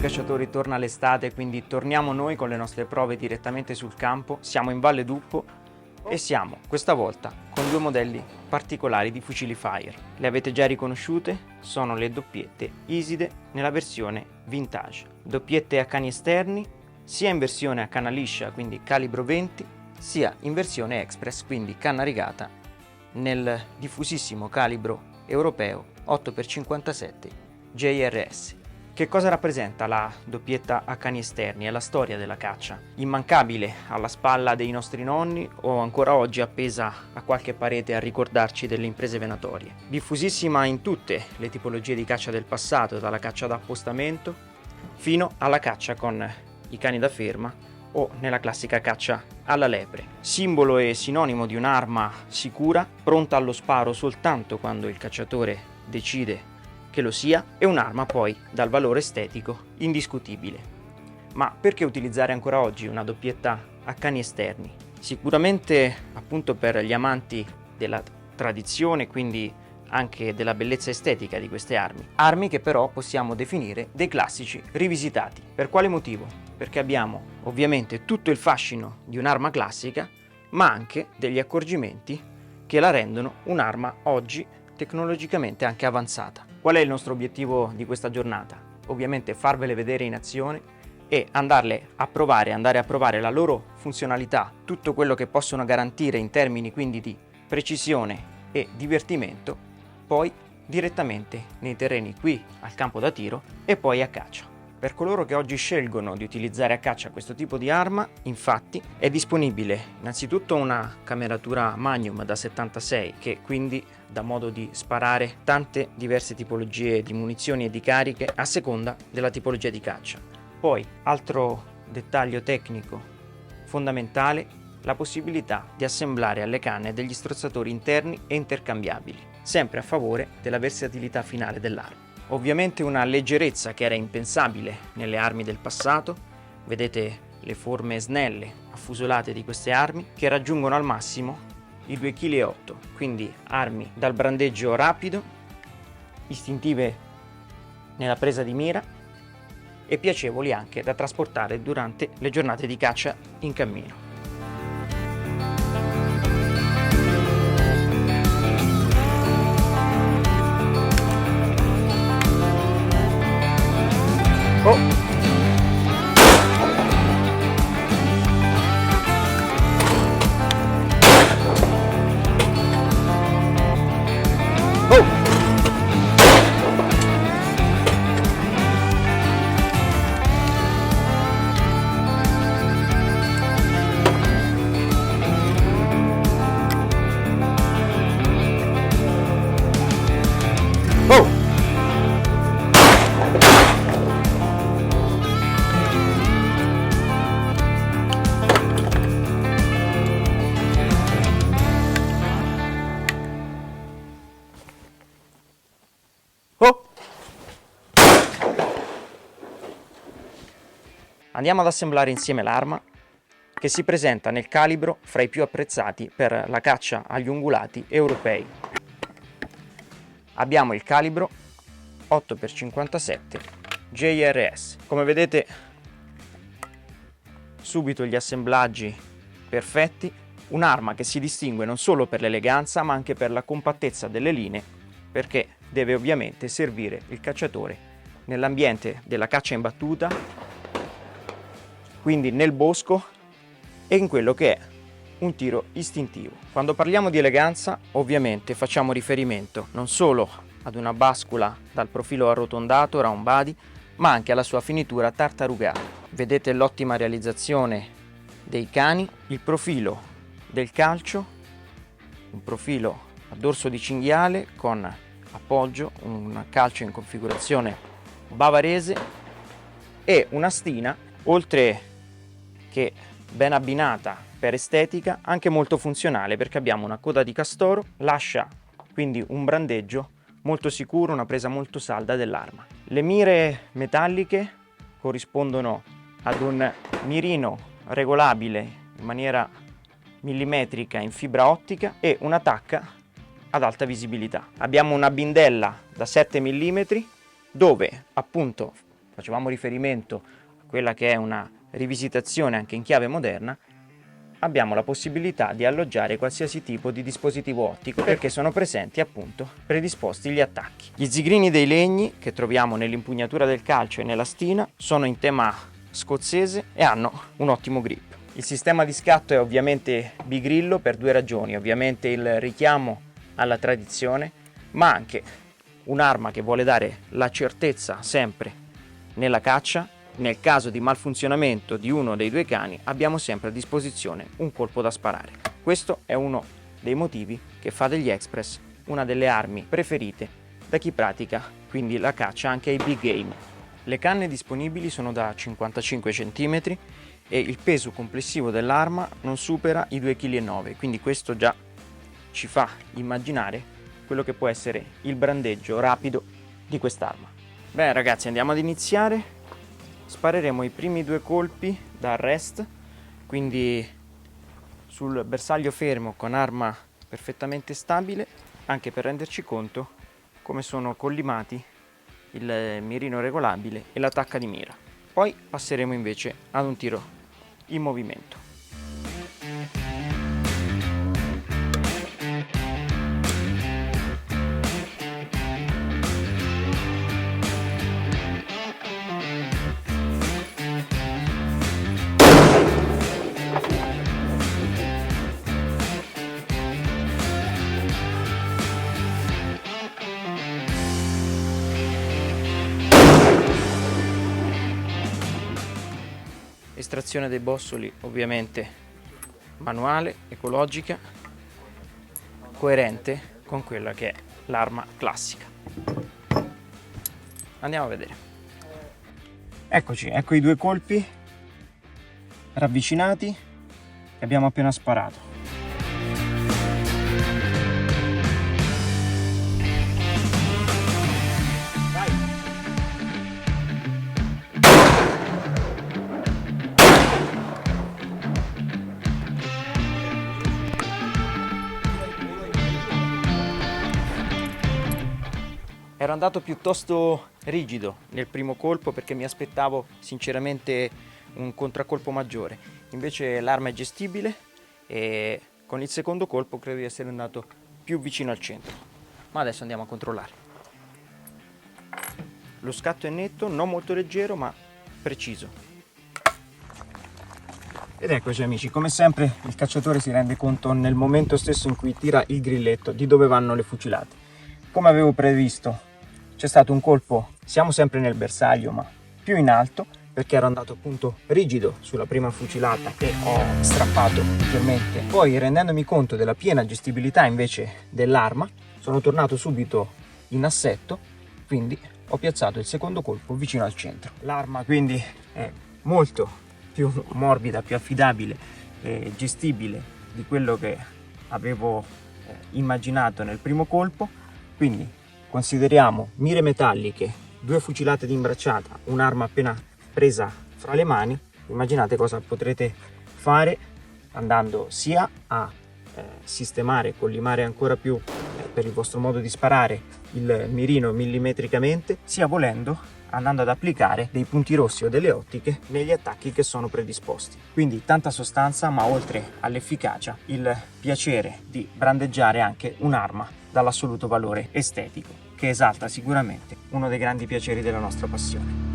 cacciatori torna l'estate, quindi torniamo noi con le nostre prove direttamente sul campo. Siamo in Valle d'Uppo e siamo questa volta con due modelli particolari di fucili Fire. Le avete già riconosciute? Sono le doppiette Iside nella versione vintage. Doppiette a cani esterni, sia in versione a canna liscia, quindi calibro 20, sia in versione express, quindi canna rigata, nel diffusissimo calibro europeo 8x57 JRS. Che cosa rappresenta la doppietta a cani esterni? È la storia della caccia, immancabile alla spalla dei nostri nonni o ancora oggi appesa a qualche parete a ricordarci delle imprese venatorie. Diffusissima in tutte le tipologie di caccia del passato, dalla caccia da appostamento fino alla caccia con i cani da ferma o nella classica caccia alla lepre. Simbolo e sinonimo di un'arma sicura, pronta allo sparo soltanto quando il cacciatore decide che lo sia, e un'arma poi dal valore estetico indiscutibile. Ma perché utilizzare ancora oggi una doppietta a cani esterni? Sicuramente appunto per gli amanti della tradizione, quindi anche della bellezza estetica di queste armi che però possiamo definire dei classici rivisitati. Per quale motivo? Perché abbiamo ovviamente tutto il fascino di un'arma classica, ma anche degli accorgimenti che la rendono un'arma oggi tecnologicamente anche avanzata. Qual è il nostro obiettivo di questa giornata? Ovviamente farvele vedere in azione e andare a provare la loro funzionalità, tutto quello che possono garantire in termini quindi di precisione e divertimento, poi direttamente nei terreni qui al campo da tiro e poi a caccia. Per coloro che oggi scelgono di utilizzare a caccia questo tipo di arma, infatti, è disponibile innanzitutto una cameratura Magnum da 76 che quindi dà modo di sparare tante diverse tipologie di munizioni e di cariche a seconda della tipologia di caccia. Poi, altro dettaglio tecnico fondamentale, la possibilità di assemblare alle canne degli strozzatori interni e intercambiabili, sempre a favore della versatilità finale dell'arma. Ovviamente una leggerezza che era impensabile nelle armi del passato. Vedete le forme snelle, affusolate di queste armi che raggiungono al massimo i 2,8 kg, quindi armi dal brandeggio rapido, istintive nella presa di mira e piacevoli anche da trasportare durante le giornate di caccia in cammino. Oh! Andiamo ad assemblare insieme l'arma, che si presenta nel calibro fra i più apprezzati per la caccia agli ungulati europei. Abbiamo il calibro 8x57 JRS. Come vedete, subito gli assemblaggi perfetti, un'arma che si distingue non solo per l'eleganza ma anche per la compattezza delle linee, perché deve ovviamente servire il cacciatore nell'ambiente della caccia in battuta, quindi nel bosco e in quello che è un tiro istintivo. Quando parliamo di eleganza, ovviamente facciamo riferimento non solo ad una bascula dal profilo arrotondato, round body, ma anche alla sua finitura tartarugata. Vedete l'ottima realizzazione dei cani, il profilo del calcio, un profilo a dorso di cinghiale con appoggio, un calcio in configurazione bavarese e una stina, oltre che ben abbinata per estetica, anche molto funzionale, perché abbiamo una coda di castoro, lascia quindi un brandeggio molto sicuro, una presa molto salda dell'arma. Le mire metalliche corrispondono ad un mirino regolabile in maniera millimetrica in fibra ottica e una tacca ad alta visibilità. Abbiamo una bindella da 7 mm dove appunto facevamo riferimento a quella che è una rivisitazione anche in chiave moderna, abbiamo la possibilità di alloggiare qualsiasi tipo di dispositivo ottico perché sono presenti appunto predisposti gli attacchi. Gli zigrini dei legni che troviamo nell'impugnatura del calcio e nella stina sono in tema scozzese e hanno un ottimo grip. Il sistema di scatto è ovviamente bigrillo per due ragioni: ovviamente il richiamo alla tradizione, ma anche un'arma che vuole dare la certezza sempre nella caccia. Nel caso di malfunzionamento di uno dei due cani abbiamo sempre a disposizione un colpo da sparare. Questo è uno dei motivi che fa degli Express una delle armi preferite da chi pratica quindi la caccia anche ai big game. Le canne disponibili sono da 55 cm e il peso complessivo dell'arma non supera i 2,9 kg, quindi questo già ci fa immaginare quello che può essere il brandeggio rapido di quest'arma. Bene ragazzi, andiamo ad iniziare. Spareremo i primi 2 colpi da rest, quindi sul bersaglio fermo con arma perfettamente stabile, anche per renderci conto come sono collimati il mirino regolabile e l'attacca di mira. Poi passeremo invece ad un tiro in movimento. Estrazione dei bossoli ovviamente manuale, ecologica, coerente con quella che è l'arma classica. Andiamo a vedere. Eccoci, ecco i 2 colpi ravvicinati che abbiamo appena sparato. Ero andato piuttosto rigido nel primo colpo perché mi aspettavo sinceramente un contraccolpo maggiore, invece l'arma è gestibile e con il secondo colpo credo di essere andato più vicino al centro, ma adesso andiamo a controllare. Lo scatto è netto, non molto leggero ma preciso. Ed eccoci amici, come sempre il cacciatore si rende conto nel momento stesso in cui tira il grilletto di dove vanno le fucilate. Come avevo previsto, c'è stato un colpo, siamo sempre nel bersaglio ma più in alto, perché ero andato appunto rigido sulla prima fucilata e ho strappato leggermente. Poi, rendendomi conto della piena gestibilità invece dell'arma, sono tornato subito in assetto, quindi ho piazzato il secondo colpo vicino al centro. L'arma quindi è molto più morbida, più affidabile e gestibile di quello che avevo immaginato nel primo colpo, quindi consideriamo mire metalliche, 2 fucilate di imbracciata, un'arma appena presa fra le mani. Immaginate cosa potrete fare andando sia a sistemare, collimare ancora più per il vostro modo di sparare il mirino millimetricamente, sia volendo andando ad applicare dei punti rossi o delle ottiche negli attacchi che sono predisposti. Quindi tanta sostanza, ma oltre all'efficacia il piacere di brandeggiare anche un'arma dall'assoluto valore estetico che esalta sicuramente uno dei grandi piaceri della nostra passione.